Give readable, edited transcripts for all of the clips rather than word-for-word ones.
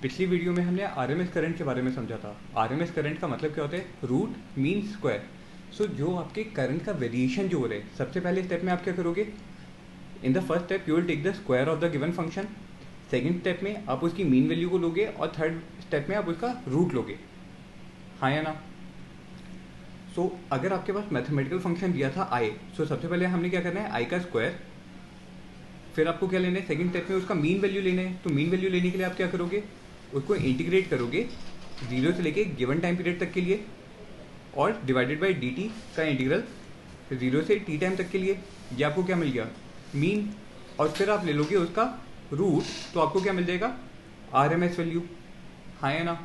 पिछली वीडियो में हमने आरएमएस करंट के बारे में समझा था। आरएमएस करंट का मतलब क्या होता है? Root mean square. सो जो आपके करंट का वेरिएशन जो हो रहा है, सबसे पहले स्टेप में आप क्या करोगे? In the first step you will take the square of the given function. Second step में आप उसकी मीन वैल्यू को लोगे और थर्ड स्टेप में आप उसका रूट लोगे। हाँ या ना? सो अगर आपके पास मैथमेटिकल फंक्शन दिया था आई, सो सबसे पहले हमने क्या करना है? आई का स्क्वायर। फिर आपको क्या लेना है? सेकंड स्टेप में उसका मीन वैल्यू लेना है। तो मीन वैल्यू लेने के लिए आप क्या करोगे? उसको इंटीग्रेट करोगे 0 से लेके गिवन टाइम पीरियड तक के लिए, और डिवाइडेड बाई डी टी का इंटीग्रल 0 से टी टाइम तक के लिए। ये आपको क्या मिल गया? मीन। और फिर आप ले लोगे उसका रूट, तो आपको क्या मिल जाएगा? R M S value. हाँ या ना?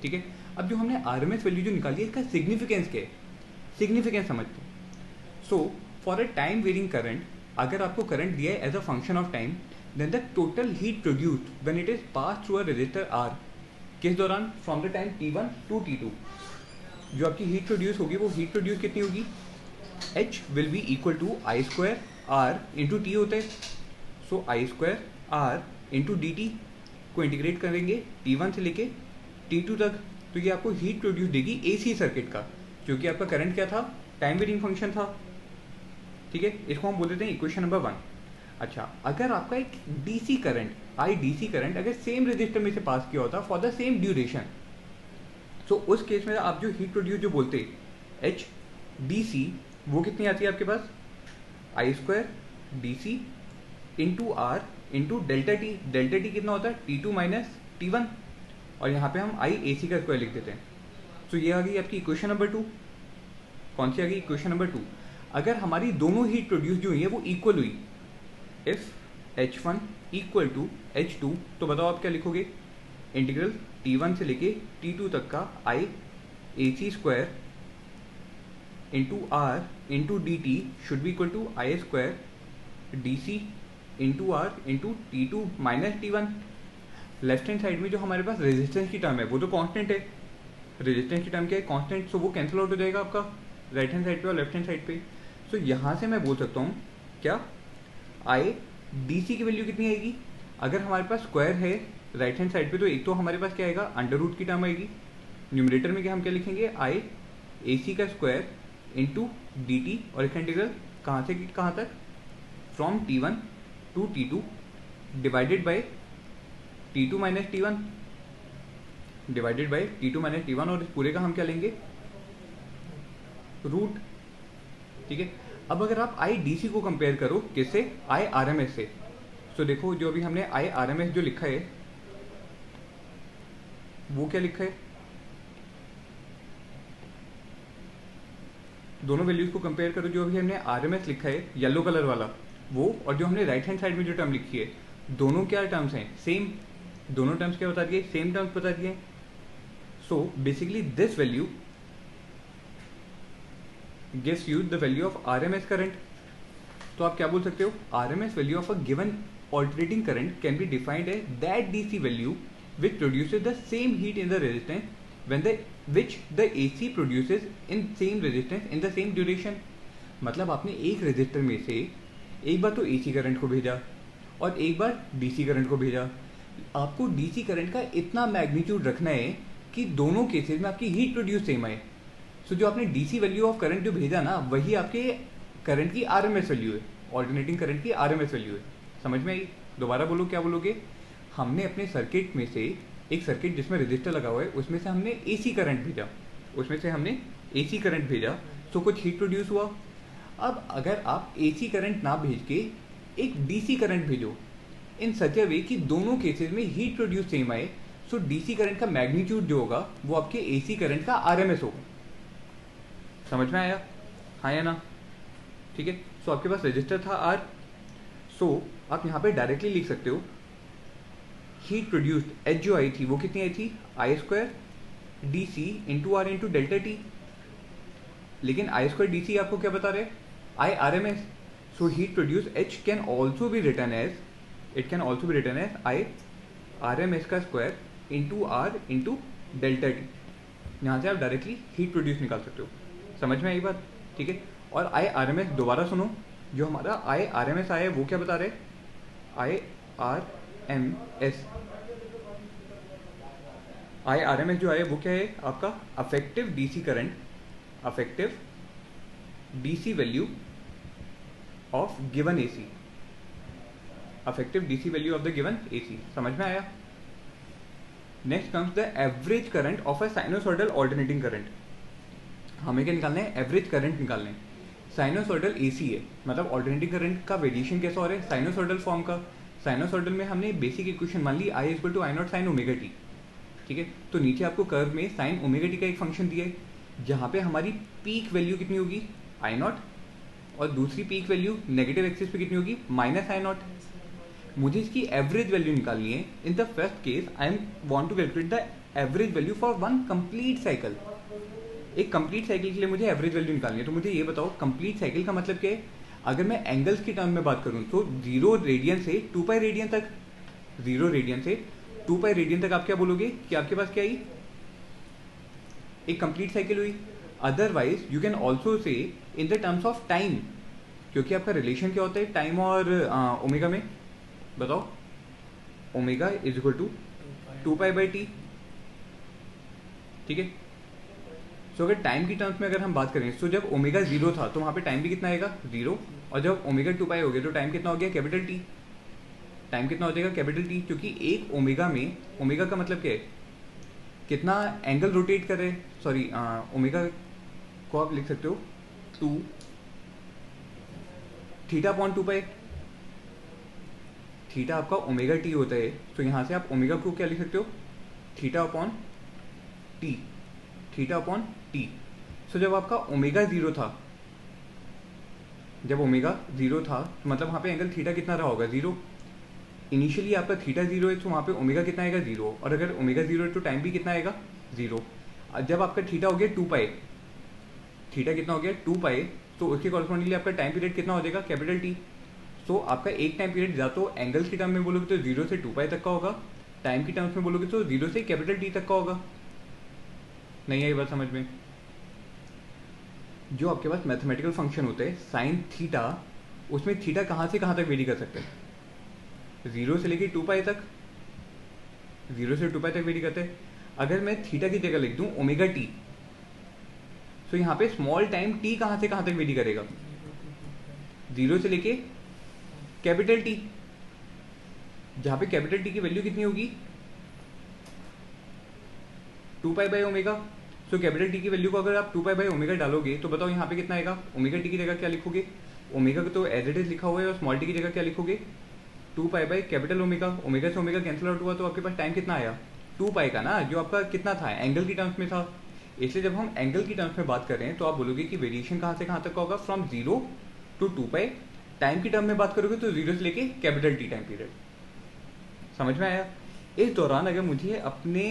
ठीक है। अब जो हमने आर एम एस वैल्यू जो निकाली है, इसका सिग्निफिकेंस क्या है? सिग्निफिकेंस समझते हैं। So for a time varying current, अगर आपको करंट दिया है as a function of time, then the total heat produced when it is pass through a resistor R, किस दौरान? From the time T1 to T2, जो आपकी heat produce होगी, वो हीट प्रोड्यूस कितनी होगी? H will be equal to I square R into T होता है। So I square R into D T को इंटीग्रेट करेंगे T1 से लेके T2 तक, तो ये आपको हीट प्रोड्यूस देगी AC सर्किट का, क्योंकि आपका करंट क्या था? टाइम वेरिंग फंक्शन था। ठीक है, इसको हम बोल देते हैं इक्वेशन नंबर 1। अच्छा, अगर आपका एक डीसी करंट, आई डीसी करंट अगर सेम रेजिस्टर में से पास किया होता फॉर द सेम ड्यूरेशन, तो उस केस में आप जो हीट प्रोड्यूस जो बोलते एच डी सी, वो कितनी आती है आपके पास? I square D C into R into delta T. Delta T कितना होता है? T2 माइनस T1, और यहाँ पे हम आई ए सी का स्क्वायर लिख देते हैं। तो ये आ गई आपकी इक्वेशन नंबर 2। कौन सी आ गई? Equation number 2। अगर हमारी दोनों हीट प्रोड्यूस जो हुई है वो इक्वल हुई, if H1 equal to H2, तो बताओ आप क्या लिखोगे? इंटीग्रल T1 से लेके T2 तक का I A C square into R into D T should be equal to I square D C into R into T2 minus T1। Left hand side में जो हमारे पास रेजिस्टेंस की टर्म है वो तो कांस्टेंट है। रेजिस्टेंस की टर्म क्या है? कांस्टेंट। सो वो कैंसिल आउट हो जाएगा आपका राइट हैंड साइड पे और लेफ्ट हैंड साइड पे। सो यहाँ से मैं बोल सकता हूँ क्या? आई डी सी की वैल्यू कितनी आएगी? अगर हमारे पास स्क्वायर है राइट हैंड साइड पे, तो एक तो हमारे पास क्या आएगा? अंडर रूट की टर्म आएगी। न्यूमरेटर में क्या हम क्या लिखेंगे? आई ए सी का स्क्वायर इंटू डी टी, और इसका इंटीग्रल कहाँ से कहाँ तक? From T1 to T2 divided by T2 minus T1, divided by T2 minus T1, और इस पूरे का हम क्या लेंगे? रूट। ठीक है। अब अगर आप आई डी सी को कंपेयर करो किससे? आई आर एम एस से। तो देखो, जो अभी हमने आई आर एम एस जो लिखा है, वो क्या लिखा है? दोनों वैल्यूज को कंपेयर करो। जो अभी हमने आर एम एस लिखा है येलो कलर वाला, वो, और जो हमने राइट हैंड साइड में जो टर्म लिखी है, दोनों क्या टर्म्स हैं? सेम। दोनों टर्म्स क्या बता दिए? सेम टर्म्स बता दिए। So basically this value gives you the value of RMS current. तो आप क्या बोल सकते हो? RMS value of a given alternating current can be defined as that DC value which produces the same heat in the resistance when which the AC produces in same resistance in the same duration. मतलब आपने एक resistor में से एक बार तो AC current को भेजा और एक बार DC करंट को भेजा। आपको DC करंट का इतना मैग्नीट्यूड रखना है कि दोनों केसेस में आपकी हीट प्रोड्यूस सेम आए। सो जो आपने डीसी वैल्यू ऑफ करंट जो भेजा ना, वही आपके करंट की आरएमएस वैल्यू है, ऑल्टरनेटिंग करंट की आरएमएस वैल्यू है। समझ में आई? दोबारा बोलो, क्या बोलोगे? हमने अपने सर्किट में से एक सर्किट जिसमें रजिस्टर लगा हुआ है, उसमें से हमने एसी करंट भेजा, उसमें से हमने एसी करंट भेजा, तो कुछ हीट प्रोड्यूस हुआ। अब अगर आप एसी करंट ना भेज के एक डीसी करंट भेजो इन सच अ वे कि दोनों केसेस में हीट प्रोड्यूस सेम आए, सो डीसी करंट का मैग्नीट्यूड जो होगा वो आपके एसी करंट का आरएमएस होगा। समझ में आया? हाँ या ना? ठीक है। सो आपके पास रजिस्टर था आर, सो आप यहाँ पे डायरेक्टली लिख सकते हो हीट प्रोड्यूस्ड एच जो आई थी वो कितनी आई थी? I square D C into R into delta T. लेकिन आई स्क्वायर डी सी आपको क्या बता रहे? I R M S. So heat produce H can also be written as, it can also be written as I R M S का square into R into delta T. यहाँ से आप directly heat produce निकाल सकते हो। समझ में आई बात? ठीक है। और आई आर एम एस दोबारा सुनो, जो हमारा आई आर एम एस आया है वो क्या बता रहे? I R M S I R M S जो है वो क्या है आपका effective DC current, effective DC value of given AC, effective DC value of the given AC. समझ में आया? Next comes the average current of a sinusoidal alternating current. हमें क्या निकालना है? एवरेज करंट निकालना है। साइनोसॉइडल एसी है, मतलब ऑल्टरनेटिंग करंट का वेरिएशन कैसा हो रहा है? साइनोसॉइडल फॉर्म का। साइनोसॉइडल में हमने बेसिक इक्वेशन मान ली I equal to I not sine omega T, ठीक है। तो नीचे आपको कर्व में साइन ओमेगा टी का एक फंक्शन दिया है, जहाँ पे हमारी पीक वैल्यू कितनी होगी? आई नॉट, और दूसरी पीक वैल्यू नेगेटिव एक्सिस पे कितनी होगी? Minus I naught. मुझे इसकी एवरेज वैल्यू निकालनी है। In the first case I am want to calculate the average value for one complete cycle. एक कंप्लीट साइकिल के लिए मुझे एवरेज वैल्यू निकालनी है। तो मुझे ये बताओ कंप्लीट साइकिल का मतलब क्या है? अगर मैं एंगल्स की टर्म में बात करूं तो 0 रेडियन से 2 पाई रेडियन तक, 0 रेडियन से 2 पाई रेडियन तक आप क्या बोलोगे कि आपके पास क्या आई? एक कंप्लीट साइकिल हुई। Otherwise you can also say in the terms of time, क्योंकि आपका रिलेशन क्या होता है टाइम और ओमेगा में? बताओ। Omega is equal to 2 pi by T, ठीक है। सो अगर टाइम की टर्म्स में अगर हम बात करें तो जब ओमेगा 0 था तो वहां पे टाइम भी कितना आएगा? 0। और जब ओमेगा 2 पाई हो गया तो टाइम कितना हो गया? Capital T. टाइम कितना हो जाएगा? कैपिटल टी, क्योंकि एक ओमेगा में, ओमेगा का मतलब क्या है? कितना एंगल रोटेट कर रहे हैं। सॉरी, ओमेगा को आप लिख सकते हो 2 थीटा अपॉन 2 पाई। थीटा आपका ओमेगा टी होता है, तो यहां से आप ओमेगा को क्या लिख सकते हो? Theta upon T, theta upon T. सो जब आपका ओमेगा 0 था, जब ओमेगा 0 था तो मतलब वहां पे एंगल थीटा कितना रहा होगा? 0। इनिशियली आपका थीटा 0 है तो वहां पे ओमेगा कितना आएगा? 0। और अगर ओमेगा 0 है तो टाइम भी कितना आएगा? 0। जब आपका थीटा हो गया 2 पाई, थीटा कितना हो गया? 2 पाई, तो उसके कॉरस्पॉन्डिंगली आपका टाइम पीरियड कितना हो जाएगा? Capital T. सो आपका एक टाइम पीरियड या तो एंगल्स की टर्म में बोलोगे तो 0 से 2 पाई तक का होगा, टाइम की टर्म्स में बोलोगे तो 0 से कैपिटल टी तक का होगा। नहीं आई बात समझ में? जो आपके पास मैथमेटिकल फंक्शन होते हैं साइन थीटा, उसमें थीटा कहाँ से कहाँ तक वेरी कर सकते हैं? 0 से लेके 2 पाई तक, 0 से 2 पाई तक वेरी करते हैं। अगर मैं थीटा की जगह लिख दूं ओमेगा टी, तो यहाँ पे स्मॉल टाइम टी कहाँ से कहाँ तक वेरी करेगा? 0 से लेके कैपिटल टी, जहाँ पे कैपिटल टी की वैल्यू कितनी होगी? 2 pi by omega. So capital T की वैल्यू को अगर आप 2 पाई बाई ओमेगा डालोगे तो बताओ यहाँ पे कितना आएगा? ओमेगा टी की जगह क्या लिखोगे? ओमेगा को तो एज इट इज लिखा हुआ है, और स्मॉल टी की जगह क्या लिखोगे? 2 pi by capital omega. Omega से ओमेगा कैंसिल आउट हुआ तो आपके पास टाइम कितना आया? 2 पाई का ना, जो आपका कितना था? एंगल की टर्म्स में था। इसलिए जब हम एंगल की टर्म्स में बात कर रहे हैं तो आप बोलोगे कि वेरिएशन कहाँ से कहाँ तक का होगा? From 0 to 2 pi. टाइम की टर्म में बात करोगे तो 0 से लेके कैपिटल टी टाइम पीरियड। समझ में आया? इस दौरान अगर मुझे अपने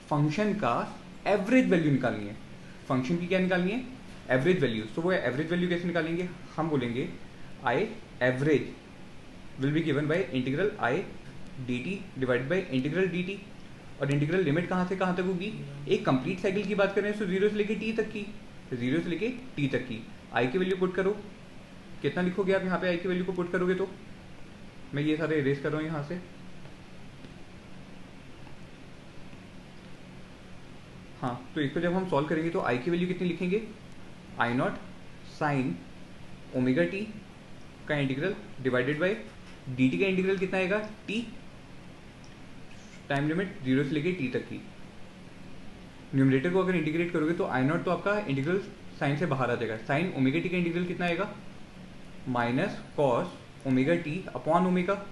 फंक्शन का एवरेज वैल्यू निकालनी है, फंक्शन की क्या निकालनी है? Average value. तो वो एवरेज वैल्यू कैसे निकालेंगे? हम बोलेंगे I average will be given by integral I D T divide by integral D T. और इंटीग्रल लिमिट कहाँ से कहाँ तक होगी? एक कंप्लीट साइकिल की बात करें तो 0 से लेके टी तक की, 0 से लेके टी तक की। आई की वैल्यू पुट करो, कितना लिखोगे आप यहाँ पे? आई की वैल्यू को पुट करोगे तो मैं ये सारे इरेज कर रहा हूँ यहाँ से। हाँ, तो इसको जब हम सॉल्व करेंगे तो आई की वैल्यू कितनी लिखेंगे? आई नॉट साइन ओमेगा टी का integral divided by D T का इंटीग्रल कितना आएगा? टी, टाइम लिमिट 0 से लेके टी तक की। न्यूमरेटर को अगर इंटीग्रेट करोगे तो आई नॉट तो आपका इंटीग्रल साइन से बाहर आ जाएगा। साइन ओमेगा टी का इंटीग्रल कितना आएगा? Minus cos omega T upon omega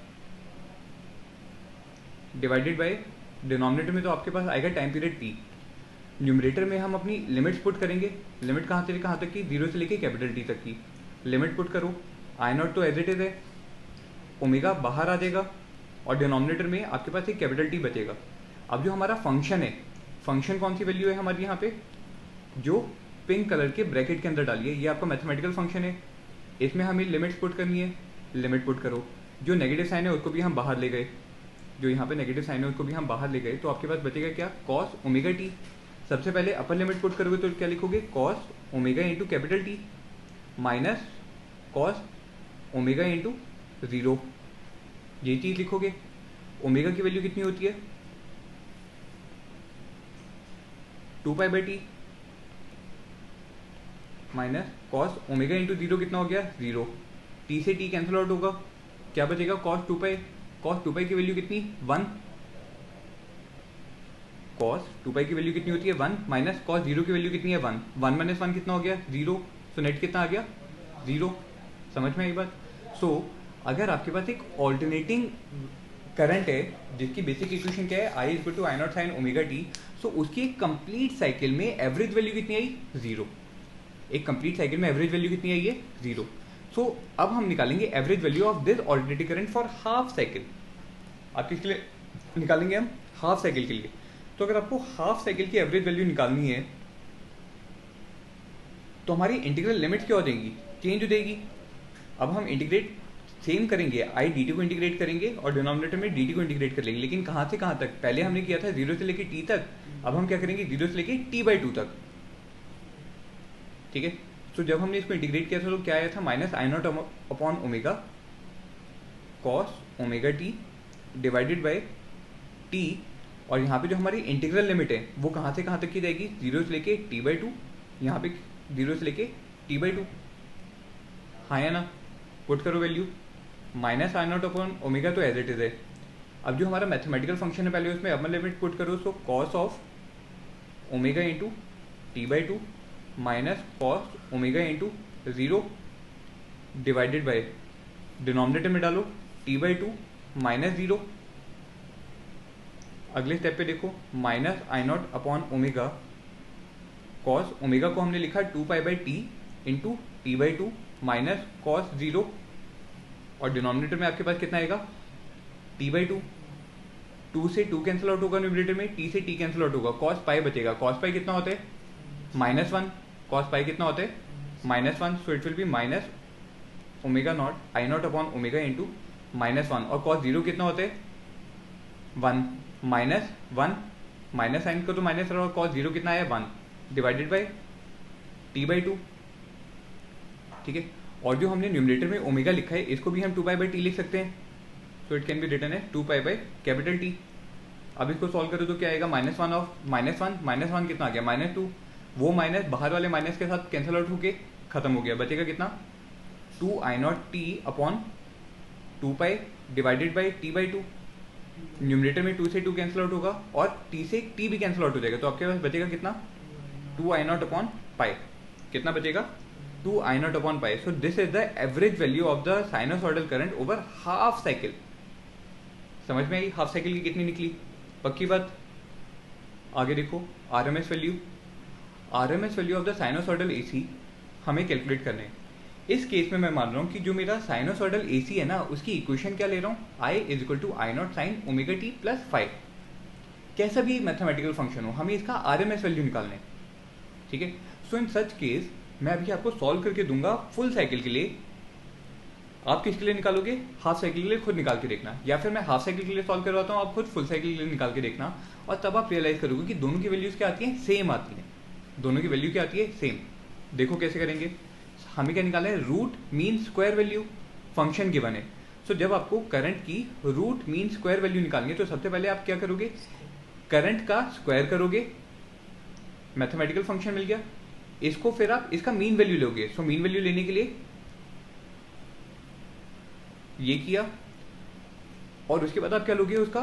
divided by denominator में तो आपके पास आएगा टाइम पीरियड टी। न्यूमरेटर में हम अपनी लिमिट्स पुट करेंगे। लिमिट कहाँ से कहाँ तक की? 0 से लेके कैपिटल टी तक की। लिमिट पुट करो, आई नॉट तो एज इट इज है, ओमेगा बाहर आ जाएगा, और डिनोमिनेटर में आपके पास एक कैपिटल टी बचेगा। अब जो हमारा फंक्शन है, फंक्शन कौन सी वैल्यू है हमारी यहाँ पे? जो पिंक कलर के ब्रैकेट के अंदर डालिए, ये आपका मैथमेटिकल फंक्शन है। इसमें हमें लिमिट्स पुट करनी है। लिमिट पुट करो, जो नेगेटिव साइन है उसको भी हम बाहर ले गए, जो यहाँ पे नेगेटिव साइन है उसको भी हम बाहर ले गए, तो आपके पास बचेगा क्या? Cos omega T. सबसे पहले अपर लिमिट पुट करोगे तो क्या लिखोगे? Cos omega into capital T minus cos omega into 0, ये चीज़ लिखोगे। ओमेगा की वैल्यू कितनी होती है? 2π/t minus cos omega into zero कितना हो गया 0, टी से टी कैंसिल आउट होगा, क्या बचेगा cos 2π की वैल्यू कितनी 1, cos 2π की वैल्यू कितनी होती है 1 माइनस cos 0 की वैल्यू कितनी है 1, 1 माइनस 1 कितना हो गया 0, सो नेट कितना आ गया 0। समझ में आई बात। सो अगर आपके पास एक ऑल्टरनेटिंग करंट है जिसकी बेसिक इक्वेशन क्या है I equal to I not sine omega T, so उसकी एक कंप्लीट साइकिल में एवरेज वैल्यू कितनी आई 0, एक कंप्लीट साइकिल में एवरेज वैल्यू कितनी आई है 0। सो अब हम निकालेंगे average value of this alternating current for half cycle. आप किसके लिए निकालेंगे हम हाफ साइकिल के लिए। तो अगर आपको हाफ साइकिल की एवरेज वैल्यू निकालनी है तो हमारी इंटीग्रल लिमिट क्या हो जाएगी, चेंज हो जाएगी। अब हम इंटीग्रेट सेम करेंगे, आई डी टी को इंटीग्रेट करेंगे और डिनोमिनेटर में डी टी को इंटीग्रेट कर लेंगे, लेकिन कहाँ से कहाँ तक, पहले हमने किया था 0 से लेके टी तक, अब हम क्या करेंगे 0 से लेके t/2 तक। ठीक है, तो जब हमने इसको इंटीग्रेट किया था तो क्या आया था minus I not upon omega cos omega T divided by T, और यहाँ पे जो हमारी इंटीग्रल लिमिट है वो कहाँ से कहाँ तक की जाएगी 0 से लेके t/2, यहाँ पे 0 से लेके t/2, हाँ या ना, पुट करो value, minus I not upon omega तो एज इट इज है। अब जो हमारा मैथमेटिकल फंक्शन है पहले उसमें अपर लिमिट पुट करो, so cos of omega into t/2 minus cos omega into 0 divided by denominator में डालो t/2 माइनस 0। अगले स्टेप पे देखो minus I not upon omega cos omega को हमने लिखा 2π/t into t/2 minus cos 0, और डिनोमिनेटर में आपके पास कितना आएगा t/2, 2 से 2 कैंसिल आउट होगा न्यूमरेटर में, t से t कैंसिल आउट होगा, कॉस पाई बचेगा, कॉस पाई कितना होता है -1, कॉस पाई कितना होता है -1, सो it will B minus omega not I not upon omega into -1, और कॉस 0 कितना होता है 1, -1 माइनस साइन का तो माइनस रहा, कॉस 0 कितना है 1 डिवाइडेड बाय t/2। ठीक है, और जो हमने न्यूमरेटर में ओमेगा लिखा है इसको भी हम 2π/t लिख सकते हैं, so it can be written है 2π/T। अब इसको सॉल्व करो तो क्या आएगा -1 ऑफ -1 कितना आ गया -2, वो माइनस बाहर वाले माइनस के साथ कैंसिल आउट होके खत्म हो गया, बचेगा कितना 2i0t upon 2π divided by t/2। Numerator में 2 से 2 कैंसिल आउट होगा और t से t भी कैंसिल आउट हो जाएगा, तो आपके पास बचेगा कितना 2i0 अपॉन पाई, कितना बचेगा 2i0 upon pi. So this is the average value of the sinusoidal current over half cycle. समझ में आई हाफ साइकिल की कितनी निकली, पक्की बात। आगे देखो RMS value of the sinusoidal AC हमें कैलकुलेट करने हैं। इस केस में मैं मान रहा हूँ कि जो मेरा साइनोसॉइडल एसी है ना उसकी इक्वेशन क्या ले रहा हूँ, I is equal to I not sine omega T plus 5। कैसा भी मैथमेटिकल फंक्शन हो हमें इसका आरएमएस वैल्यू निकालना है। ठीक है, सो इन सच केस मैं अभी आपको सॉल्व करके दूंगा फुल साइकिल के लिए। आप किसके लिए निकालोगे, हाफ साइकिल के लिए खुद निकाल के देखना, या फिर मैं हाफ साइकिल के लिए सॉल्व करवाता हूँ, आप खुद फुल साइकिल के लिए निकाल के देखना, और तब आप रियलाइज करोगे कि दोनों की वैल्यूज क्या आती हैं, सेम आती हैं। दोनों की वैल्यू क्या आती है, सेम। देखो कैसे करेंगे, हमें क्या निकालना है, root mean square value, function given है। सो जब आपको करंट की रूट मीन स्क्वायर वैल्यू निकालनी है तो सबसे पहले आप क्या करोगे, करंट का स्क्वायर करोगे, मैथमेटिकल फंक्शन मिल गया, इसको फिर आप इसका मीन वैल्यू लोगे। सो मीन वैल्यू लेने के लिए ये किया, और उसके बाद आप क्या लोगे, उसका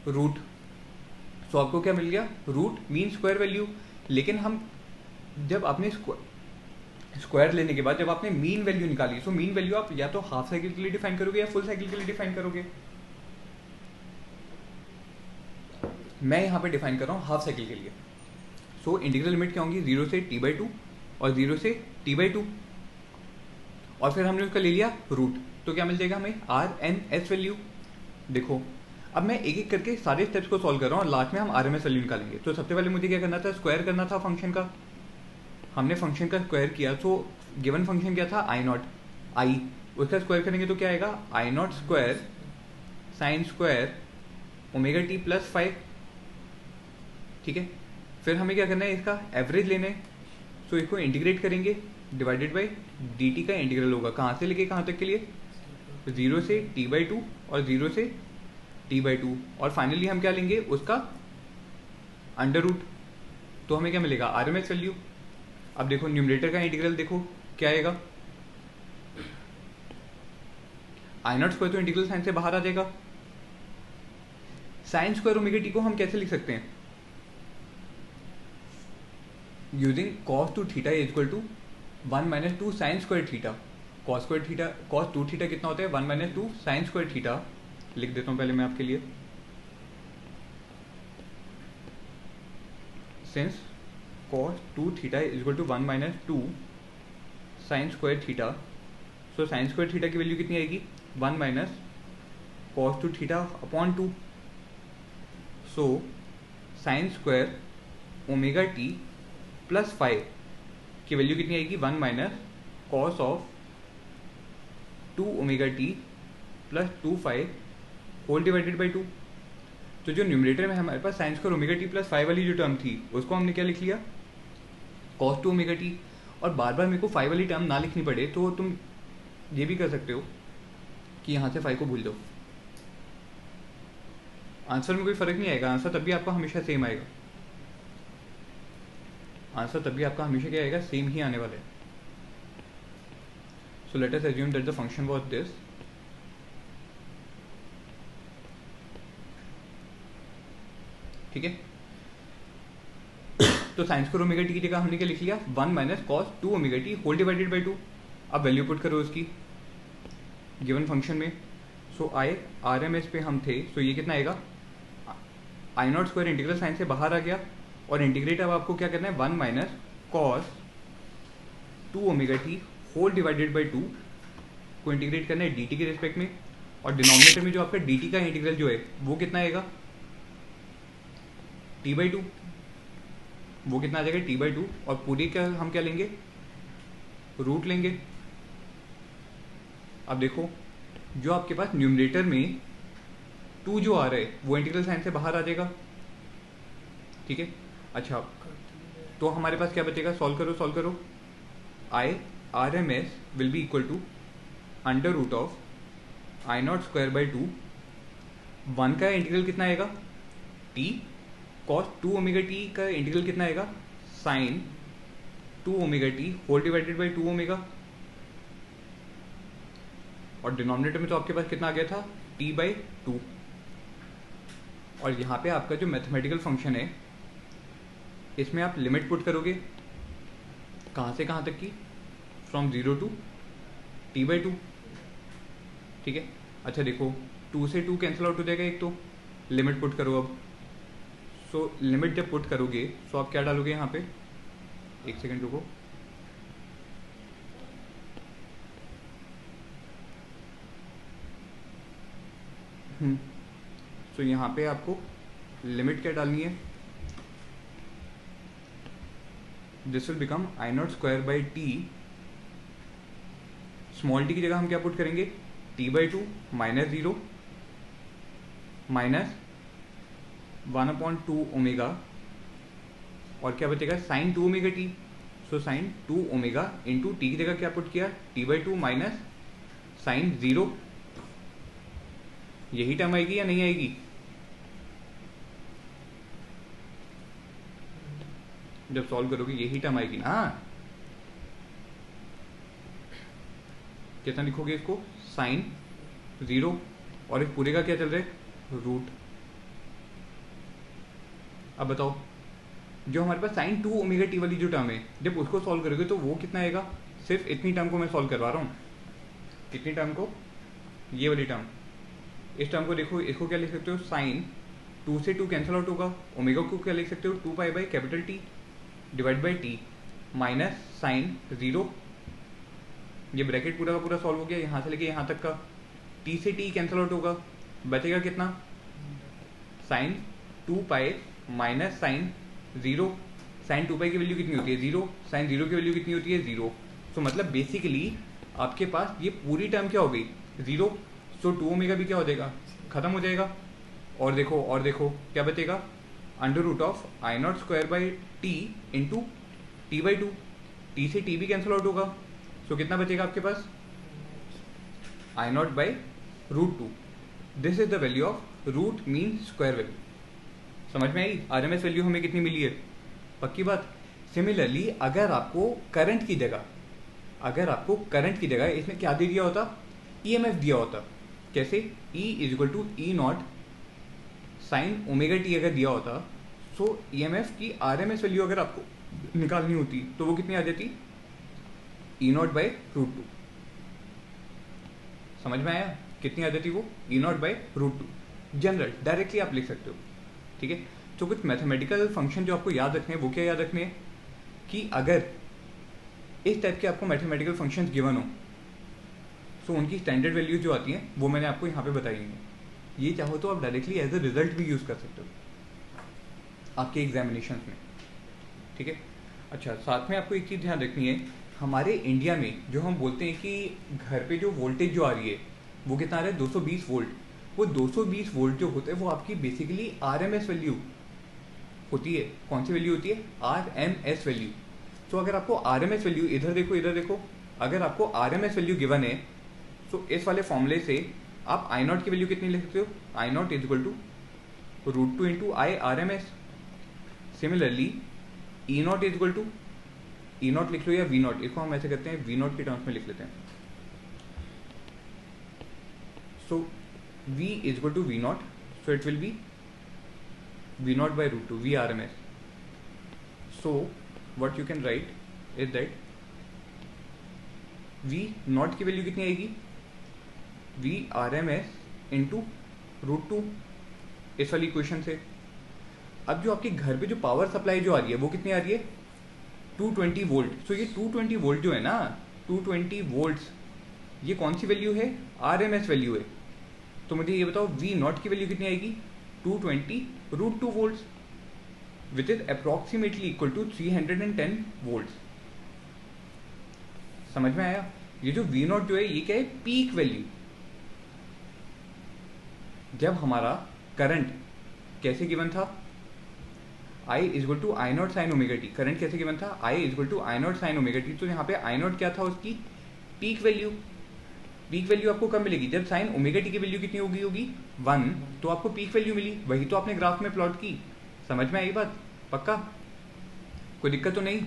रूट। सो आपको क्या मिल गया, रूट मीन स्क्वायर वैल्यू। लेकिन हम जब आपने स्क्वायर लेने के बाद जब आपने मीन वैल्यू निकाली, सो मीन वैल्यू आप या तो हाफ साइकिल के लिए डिफाइन करोगे या फुल साइकिल के लिए डिफाइन करोगे। मैं यहाँ पे डिफाइन कर रहा हूँ हाफ साइकिल के लिए। सो इंटीग्रल लिमिट क्या होंगी, 0 से t/2 और 0 से t/2, और फिर हमने उसका ले लिया रूट, तो क्या मिल जाएगा हमें RNS वैल्यू। देखो अब मैं एक एक करके सारे स्टेप्स को सॉल्व कर रहा हूँ और लास्ट में हम RMS वैल्यू निकालेंगे। तो सबसे पहले मुझे क्या करना था, स्क्वायर करना था फंक्शन का। हमने फंक्शन का स्क्वायर किया, तो गिवन फंक्शन क्या था I0, आई, उसका स्क्वायर करेंगे तो क्या आएगा, I0 square sine square omega T plus 5। ठीक है, फिर हमें क्या करना है, इसका एवरेज लेना है। सो इसको इंटीग्रेट करेंगे, डिवाइडेड बाई dt का इंटीग्रल होगा, कहाँ से लेके कहाँ तक के लिए, 0 से t/2 और 0 से t/2, और फाइनली हम क्या लेंगे, उसका अंडर रूट। तो हमें क्या मिलेगा, RMS वैल्यू। अब देखो न्यूमरेटर का इंटीग्रल देखो क्या आएगा, I0² तो इंटीग्रल साइन से बाहर आ जाएगा। साइन स्क्वायर ओमेगा टी को हम कैसे लिख सकते हैं, using cos 2 theta is equal to 1 minus 2 sine square theta. cos 2 theta कितना होता है, 1 माइनस 2 साइन स्क्वायर थीटा। लिख देता हूँ पहले मैं आपके लिए, since cos 2 theta is equal to 1 minus 2 sine square theta, so sine square theta की वैल्यू कितनी आएगी, 1 minus cos 2 theta upon 2। So sine square omega T plus 5 की वैल्यू कितनी आएगी, 1 minus cos of 2 omega T plus 2 whole divided by 2। तो जो numerator में हमारे पास sine square omega T plus 5 वाली जो टर्म थी उसको हमने क्या लिख लिया, cos 2 ओमेगा टी। और बार बार मेरे को 5 वाली टर्म ना लिखनी पड़े तो तुम ये भी कर सकते हो कि यहाँ से 5 को भूल दो, आंसर में कोई फर्क नहीं आएगा, आंसर तब भी आपका हमेशा सेम आएगा, आंसर तब भी आपका हमेशा क्या आएगा, सेम ही आने वाला है। So let us assume that the function was this, ठीक है। तो साइन स्क्वायर ओमेगा टी की जगह हमने क्या लिख लिया, 1 minus cos 2 omega t whole divided by 2। अब वैल्यू पुट करो उसकी गिवन फंक्शन में। सो RMS पे हम थे, सो ये कितना आएगा, I0² इंटीग्रल साइन से बाहर आ गया और इंटीग्रेट अब आपको क्या करना है, 1 minus cos 2 omega t whole divided by 2 को इंटीग्रेट करना है dt के रिस्पेक्ट में। और डिनोमिनेटर में जो आपका dt का इंटीग्रल जो है वो कितना आएगा, t/2, वो कितना आ जाएगा, t/2। और पूरी का हम क्या लेंगे, रूट लेंगे। अब देखो जो आपके पास न्यूमरेटर में 2 जो आ रहा है वो इंटीग्रल साइन से बाहर आ जाएगा, ठीक है। अच्छा तो हमारे पास क्या बचेगा, सॉल्व करो। RMS will be equal to under root of I0² by 2, 1 का इंटीग्रल कितना आएगा, t, cos 2 ओमेगा टी का इंटीग्रल कितना आएगा, sine 2 omega t whole divided by 2 omega. और डिनोमिनेटर में तो आपके पास कितना आ गया था, t/2। और यहाँ पे आपका जो मैथमेटिकल फंक्शन है इसमें आप लिमिट पुट करोगे कहाँ से कहाँ तक की, फ्रॉम 0 टू t/2, ठीक है। अच्छा देखो 2 से 2 कैंसिल आउट हो जाएगा एक, तो लिमिट पुट करो अब। सो लिमिट जब पुट करोगे तो आप क्या डालोगे यहाँ पे, एक सेकेंड रुको, तो यहाँ पे आपको लिमिट क्या डालनी है, this will become I0² by T, small T की जगह हम क्या पुट करेंगे, t/2 माइनस 0 माइनस 1/2 ओमेगा, और क्या बचेगा, sine 2 omega T. So sine 2 omega into t की जगह क्या पुट किया, t/2 माइनस साइन 0। यही टर्म आएगी या नहीं आएगी, जब सॉल्व करोगे यही टर्म आएगी ना। कितना लिखोगे इसको, साइन 0 और इस पूरे का क्या चल रहा है, रूट। अब बताओ जो हमारे पास साइन 2 ओमेगा टी वाली जो टर्म है जब उसको सॉल्व करोगे तो वो कितना आएगा, सिर्फ इतनी टर्म को मैं सॉल्व करवा रहा हूँ, कितनी टर्म को, ये वाली टर्म। इस टर्म को देखो, इसको क्या लिख सकते हो, साइन 2 से 2 कैंसिल आउट होगा, ओमेगा को क्या लिख सकते हो, 2 by capital T divide by T minus sine 0। ये ब्रैकेट पूरा का पूरा सॉल्व हो गया, यहाँ से लेके यहाँ तक का, टी से टी कैंसिल आउट होगा, बचेगा कितना, साइन 2 माइनस साइन 0। साइन 2 की वैल्यू कितनी होती है, 0, साइन 0 की वैल्यू कितनी होती है, 0। तो मतलब बेसिकली आपके पास ये पूरी टर्म क्या हो गई, 0। सो 2 ओमेगा भी क्या हो जाएगा, खत्म हो जाएगा। और देखो क्या बचेगा, under root of I0² by T into t/2, T से टी भी कैंसिल आउट होगा। सो कितना बचेगा आपके पास, I0 बाई √2। This is the value of root mean square value. समझ में आई, RMS वैल्यू हमें कितनी मिली है, पक्की बात। सिमिलरली अगर आपको करंट की जगह इसमें क्या दे दिया होता, ईएमएफ दिया होता। कैसे? E is equal to E naught sine omega t अगर दिया होता, सो ईएमएफ की आरएमएस वैल्यू अगर आपको निकालनी होती तो वो कितनी आ जाती? E naught by root two. समझ में आया कितनी आ जाती वो? E naught by root two. General directly आप लिख सकते हो, ठीक है। तो कुछ मैथमेटिकल फंक्शन जो आपको याद रखने हैं वो क्या याद रखने हैं कि अगर इस टाइप के आपको मैथमेटिकल फंक्शंस गिवन हो, सो उनकी स्टैंडर्ड वैल्यूज जो आती हैं वो मैंने आपको यहाँ पे बताई हैं। ये चाहो तो आप डायरेक्टली एज अ रिजल्ट भी यूज़ कर सकते हो आपके एग्जामिनेशन में, ठीक है। अच्छा, साथ में आपको एक चीज़ ध्यान रखनी है, हमारे इंडिया में जो हम बोलते हैं कि घर पे जो वोल्टेज जो आ रही है वो कितना आ रहा है? 220 वोल्ट। वो 220 वोल्ट जो होता है वो आपकी बेसिकली आरएमएस वैल्यू होती है। कौन सी वैल्यू होती है? RMS value. तो अगर आपको आरएमएस वैल्यू, इधर देखो, अगर आपको आरएमएस वैल्यू गिवन है तो इस वाले फॉर्मूले से आप आई नॉट की वैल्यू कितनी लिख सकते हो? I naught is equal to root two into I R M S. Similarly E naught is equal to, E naught लिख लो या वी नॉट, इसको हम ऐसे करते हैं वी नॉट के टर्म्स में लिख लेते हैं। So V is equal to V naught, so it will be V naught by root two V R M S. So what you can write is that V naught की value कितनी आएगी? V R M S into root two, इस वाली equation से। अब जो आपके घर पे जो पावर सप्लाई जो आ रही है वो कितनी आ रही है? 220 वोल्ट। सो ये 220 वोल्ट जो है ना, 220 वोल्ट्स, ये कौन सी वैल्यू है? आरएमएस वैल्यू है। तो मुझे ये बताओ वी नॉट की वैल्यू कितनी आएगी? 220 root two volts, which is approximately equal to 310 volts. समझ में आया? ये जो वी नॉट जो है ये क्या है? Peak value. जब हमारा करंट कैसे गिवन था? I is equal to I not sine omega t. Current कैसे गिवन था? I is equal to I not sine omega t. तो यहाँ पे आई नॉट क्या था? उसकी पीक वैल्यू। पीक वैल्यू आपको कब मिलेगी? जब साइन ओमेगा टी की वैल्यू कितनी होगी 1, तो आपको पीक वैल्यू मिली। वही तो आपने ग्राफ में प्लॉट की। समझ में आई बात? पक्का? कोई दिक्कत तो नहीं?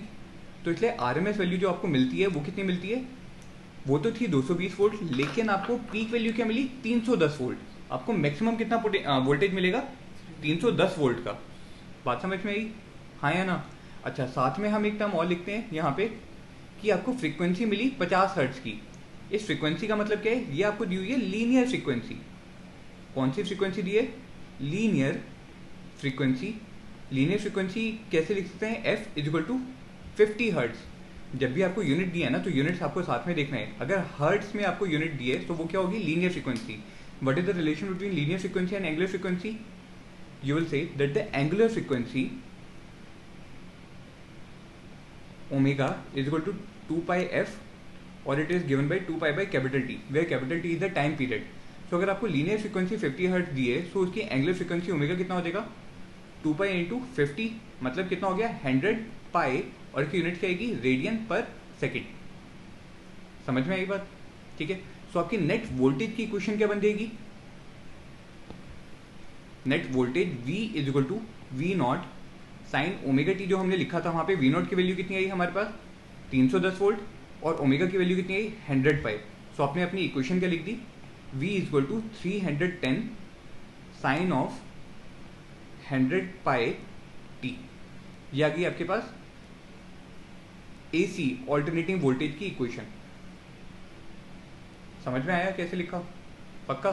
तो इसलिए आरएमएस वैल्यू जो आपको मिलती है वो कितनी मिलती है? वो तो थी 220 वोल्ट, लेकिन आपको पीक वैल्यू क्या मिली? 310 वोल्ट। आपको मैक्सिमम कितना वोल्टेज मिलेगा? 310 वोल्ट का। बात समझ में आई? हाँ या ना? अच्छा, साथ में हम एक टर्म और लिखते हैं यहाँ पे कि आपको फ्रीक्वेंसी मिली 50 हर्ट्ज की। इस फ्रीक्वेंसी का मतलब क्या है? ये आपको दी हुई है लीनियर फ्रीक्वेंसी। कौन सी फ्रीक्वेंसी दी है? Linear frequency. लीनियर फ्रीक्वेंसी कैसे लिख सकते हैं? F is equal to 50 hertz. जब भी आपको यूनिट दिया है ना, तो यूनिट्स आपको साथ में देखना है। अगर हर्ट्ज में आपको यूनिट दी है तो वो क्या होगी? Linear frequency. What is the relation between linear frequency and angular frequency? You will say that the angular frequency omega is equal to 2 pi f, or it is given by 2 pi by capital T, where capital T is the time period. So अगर आपको linear frequency 50 hertz दी है, so उसकी angular frequency omega कितना हो जाएगा? 2 pi into 50, मतलब कितना हो गया? 100 pi, और इसकी यूनिट क्या आएगी? रेडियन पर सेकेंड। समझ में आई बात? ठीक है। सो आपकी नेट वोल्टेज की इक्वेशन क्या बन जाएगी? Net voltage V is equal to V naught sine omega t. जो हमने लिखा था वहां पे वी नॉट की वैल्यू कितनी आई हमारे पास? 310 वोल्ट, और ओमेगा की वैल्यू कितनी आई? 100 पाई। सो आपने अपनी इक्वेशन क्या लिख दी? V is equal to 310 sine of 100 pi t. ये आ गई आपके पास AC ऑल्टरनेटिंग वोल्टेज की इक्वेशन। समझ में आया कैसे लिखा? पक्का?